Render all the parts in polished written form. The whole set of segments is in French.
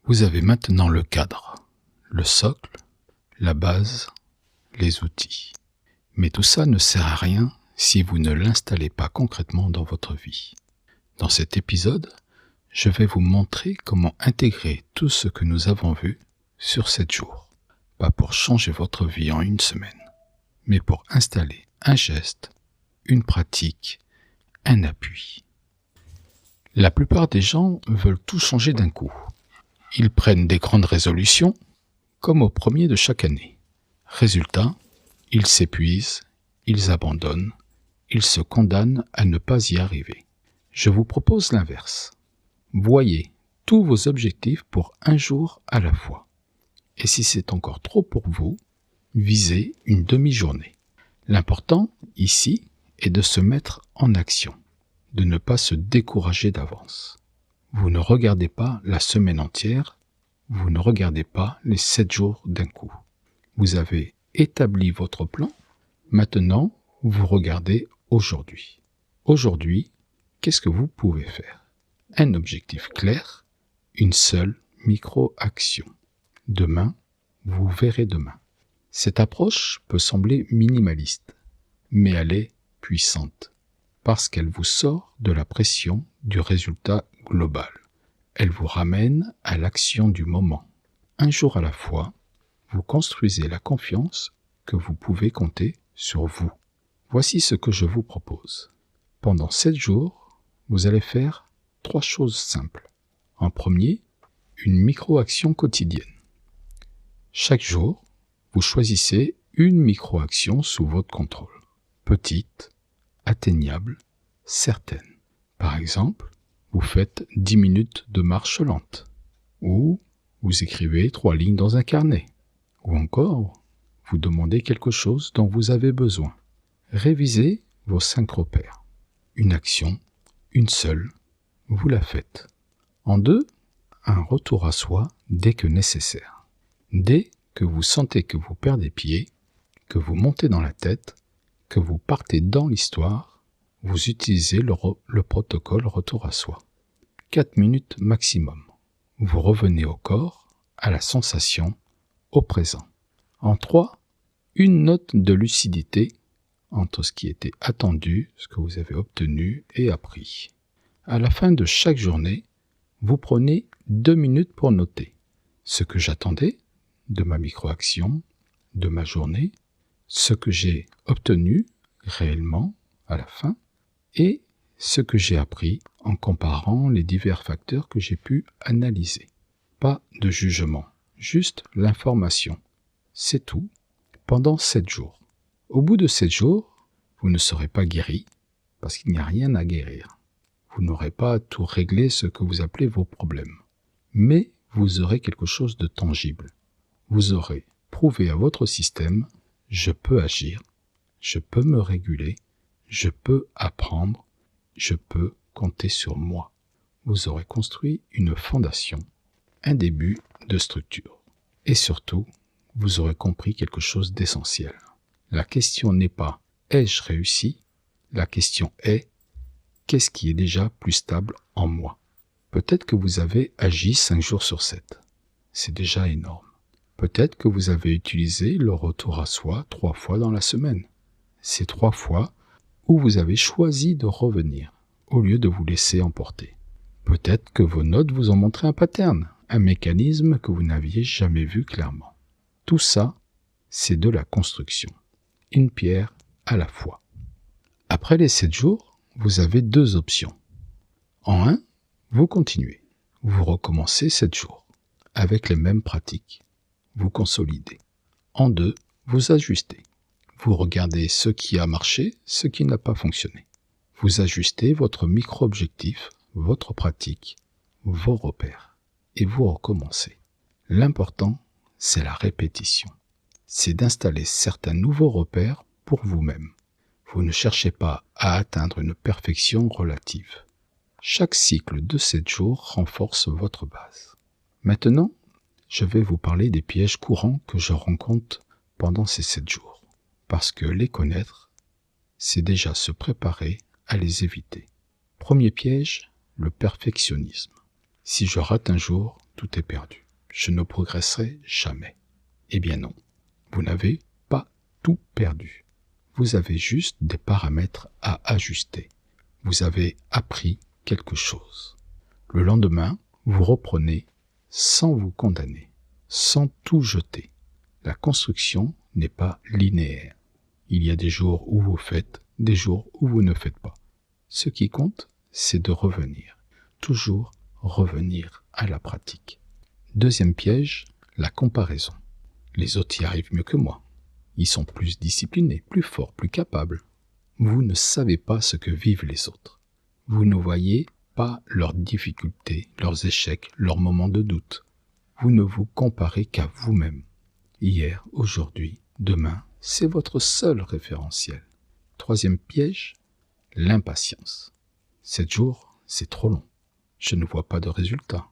Vous avez maintenant le cadre, le socle, la base, les outils. Mais tout ça ne sert à rien si vous ne l'installez pas concrètement dans votre vie. Dans cet épisode, je vais vous montrer comment intégrer tout ce que nous avons vu sur 7 jours. Pas pour changer votre vie en une semaine, mais pour installer un geste, une pratique, un appui. La plupart des gens veulent tout changer d'un coup. Ils prennent des grandes résolutions, comme au premier de chaque année. Résultat, ils s'épuisent, ils abandonnent, ils se condamnent à ne pas y arriver. Je vous propose l'inverse. Voyez tous vos objectifs pour un jour à la fois. Et si c'est encore trop pour vous, visez une demi-journée. L'important, ici, est de se mettre en action, de ne pas se décourager d'avance. Vous ne regardez pas la semaine entière, vous ne regardez pas les 7 jours d'un coup. Vous avez établi votre plan, maintenant vous regardez aujourd'hui. Aujourd'hui, qu'est-ce que vous pouvez faire? Un objectif clair, une seule micro-action. Demain, vous verrez demain. Cette approche peut sembler minimaliste, mais elle est puissante, parce qu'elle vous sort de la pression du résultat global. Elle vous ramène à l'action du moment. Un jour à la fois, vous construisez la confiance que vous pouvez compter sur vous. Voici ce que je vous propose. Pendant 7 jours, vous allez faire 3 choses simples. En premier, une micro-action quotidienne. Chaque jour, vous choisissez une micro-action sous votre contrôle. Petite, atteignable, certaine. Par exemple, vous faites 10 minutes de marche lente. Ou vous écrivez 3 lignes dans un carnet. Ou encore, vous demandez quelque chose dont vous avez besoin. Révisez vos 5 repères. Une action, une seule, vous la faites. En 2, un retour à soi dès que nécessaire. Dès que vous sentez que vous perdez pied, que vous montez dans la tête, que vous partez dans l'histoire, vous utilisez le protocole retour à soi. 4 minutes maximum. Vous revenez au corps, à la sensation, au présent. En 3, une note de lucidité entre ce qui était attendu, ce que vous avez obtenu et appris. À la fin de chaque journée, vous prenez 2 minutes pour noter ce que j'attendais de ma micro-action, de ma journée, ce que j'ai obtenu réellement à la fin et ce que j'ai appris en comparant les divers facteurs que j'ai pu analyser. Pas de jugement, juste l'information. C'est tout, pendant 7 jours. Au bout de 7 jours, vous ne serez pas guéri, parce qu'il n'y a rien à guérir. Vous n'aurez pas tout réglé ce que vous appelez vos problèmes. Mais vous aurez quelque chose de tangible. Vous aurez prouvé à votre système, je peux agir, je peux me réguler, je peux apprendre, je peux compter sur moi. Vous aurez construit une fondation, un début de structure. Et surtout, vous aurez compris quelque chose d'essentiel. La question n'est pas « ai-je réussi ?», la question est « qu'est-ce qui est déjà plus stable en moi ?» Peut-être que vous avez agi 5 jours sur 7. C'est déjà énorme. Peut-être que vous avez utilisé le retour à soi 3 fois dans la semaine. C'est 3 fois où vous avez choisi de revenir, au lieu de vous laisser emporter. Peut-être que vos notes vous ont montré un pattern, un mécanisme que vous n'aviez jamais vu clairement. Tout ça, c'est de la construction. Une pierre à la fois. Après les 7 jours, vous avez 2 options. En 1, vous continuez. Vous recommencez 7 jours, avec les mêmes pratiques. Vous consolidez. En 2, vous ajustez. Vous regardez ce qui a marché, ce qui n'a pas fonctionné. Vous ajustez votre micro-objectif, votre pratique, vos repères. Et vous recommencez. L'important, c'est la répétition. C'est d'installer certains nouveaux repères pour vous-même. Vous ne cherchez pas à atteindre une perfection relative. Chaque cycle de 7 jours renforce votre base. Maintenant, je vais vous parler des pièges courants que je rencontre pendant ces 7 jours. Parce que les connaître, c'est déjà se préparer à les éviter. Premier piège, le perfectionnisme. Si je rate un jour, tout est perdu. Je ne progresserai jamais. Eh bien non, vous n'avez pas tout perdu. Vous avez juste des paramètres à ajuster. Vous avez appris quelque chose. Le lendemain, vous reprenez sans vous condamner, sans tout jeter. La construction n'est pas linéaire. Il y a des jours où vous faites, des jours où vous ne faites pas. Ce qui compte, c'est de revenir. Toujours revenir à la pratique. Deuxième piège, la comparaison. Les autres y arrivent mieux que moi. Ils sont plus disciplinés, plus forts, plus capables. Vous ne savez pas ce que vivent les autres. Vous ne voyez pas leurs difficultés, leurs échecs, leurs moments de doute. Vous ne vous comparez qu'à vous-même. Hier, aujourd'hui, demain, c'est votre seul référentiel. Troisième piège, l'impatience. 7 jours, c'est trop long. Je ne vois pas de résultat.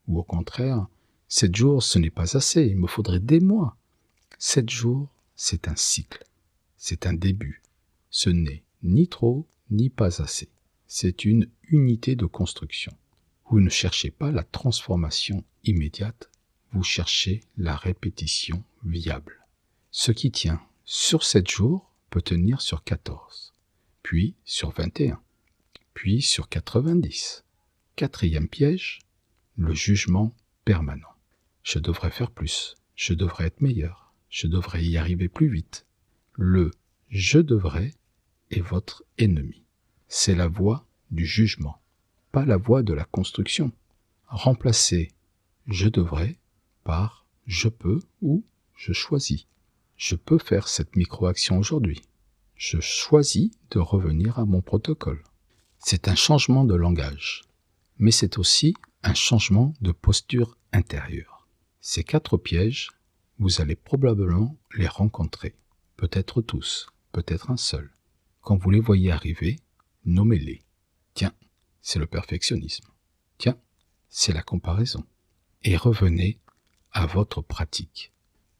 Ou au contraire, 7 jours, ce n'est pas assez, il me faudrait des mois. 7 jours, c'est un cycle, c'est un début. Ce n'est ni trop, ni pas assez. C'est une unité de construction. Vous ne cherchez pas la transformation immédiate, vous cherchez la répétition viable. Ce qui tient sur 7 jours peut tenir sur 14, puis sur 21, puis sur 90. Quatrième piège, le jugement permanent. Je devrais faire plus, je devrais être meilleur, je devrais y arriver plus vite. Le « je devrais » est votre ennemi. C'est la voie du jugement, pas la voie de la construction. Remplacez « je devrais » par « je peux » ou « je choisis ». Je peux faire cette micro-action aujourd'hui. Je choisis de revenir à mon protocole. C'est un changement de langage, mais c'est aussi un changement de posture intérieure. Ces 4 pièges, vous allez probablement les rencontrer. Peut-être tous, peut-être un seul. Quand vous les voyez arriver, nommez-les. Tiens, c'est le perfectionnisme. Tiens, c'est la comparaison. Et revenez à votre pratique,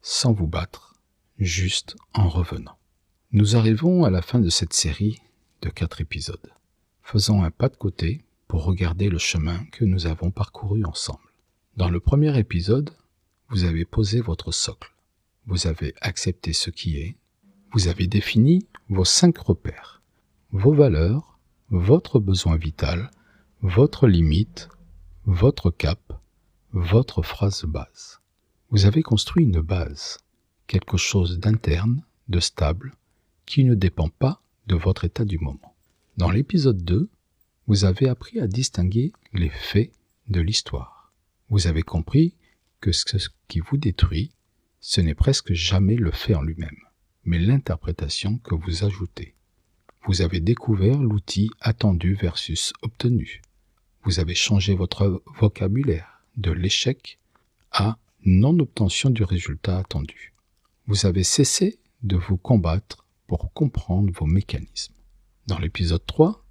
sans vous battre, juste en revenant. Nous arrivons à la fin de cette série de 4 épisodes. Faisons un pas de côté pour regarder le chemin que nous avons parcouru ensemble. Dans le premier épisode, vous avez posé votre socle. Vous avez accepté ce qui est. Vous avez défini vos 5 repères, vos valeurs, votre besoin vital, votre limite, votre cap, votre phrase base. Vous avez construit une base, quelque chose d'interne, de stable, qui ne dépend pas de votre état du moment. Dans l'épisode 2, vous avez appris à distinguer les faits de l'histoire. Vous avez compris que ce qui vous détruit, ce n'est presque jamais le fait en lui-même, mais l'interprétation que vous ajoutez. Vous avez découvert l'outil attendu versus obtenu. Vous avez changé votre vocabulaire de l'échec à non-obtention du résultat attendu. Vous avez cessé de vous combattre pour comprendre vos mécanismes. Dans l'épisode 3,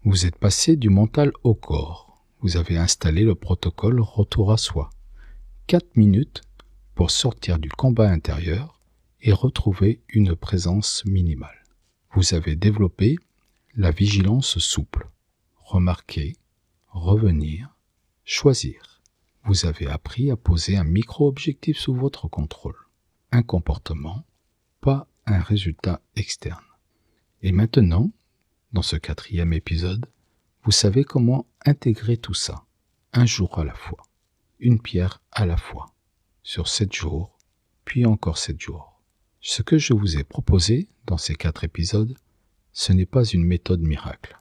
vous êtes passé du mental au corps. Vous avez installé le protocole retour à soi. 4 minutes pour sortir du combat intérieur et retrouver une présence minimale. Vous avez développé la vigilance souple. Remarquer, revenir, choisir. Vous avez appris à poser un micro-objectif sous votre contrôle. Un comportement, pas un résultat externe. Et maintenant, dans ce 4e épisode, vous savez comment intégrer tout ça, un jour à la fois, une pierre à la fois, sur 7 jours, puis encore 7 jours. Ce que je vous ai proposé dans ces 4 épisodes, ce n'est pas une méthode miracle,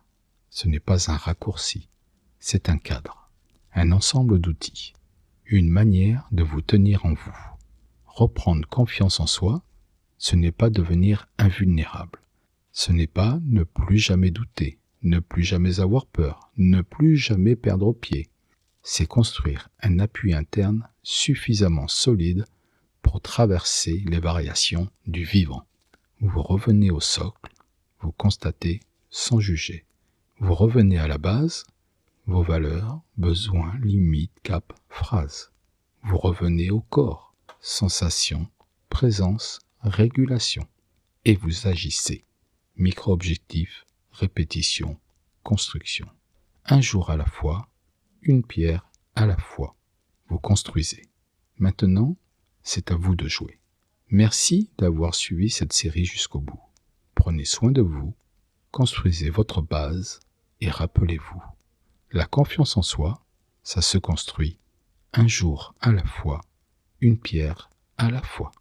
ce n'est pas un raccourci, c'est un cadre, un ensemble d'outils, une manière de vous tenir en vous. Reprendre confiance en soi, ce n'est pas devenir invulnérable. Ce n'est pas ne plus jamais douter, ne plus jamais avoir peur, ne plus jamais perdre pied. C'est construire un appui interne suffisamment solide pour traverser les variations du vivant. Vous revenez au socle, vous constatez sans juger. Vous revenez à la base, vos valeurs, besoins, limites, cap, phrases. Vous revenez au corps, sensation, présence, régulation. Et vous agissez. Micro-objectif, répétition, construction. Un jour à la fois, une pierre à la fois. vous construisez. Maintenant, c'est à vous de jouer. Merci d'avoir suivi cette série jusqu'au bout. Prenez soin de vous, construisez votre base et rappelez-vous, la confiance en soi, ça se construit un jour à la fois, une pierre à la fois.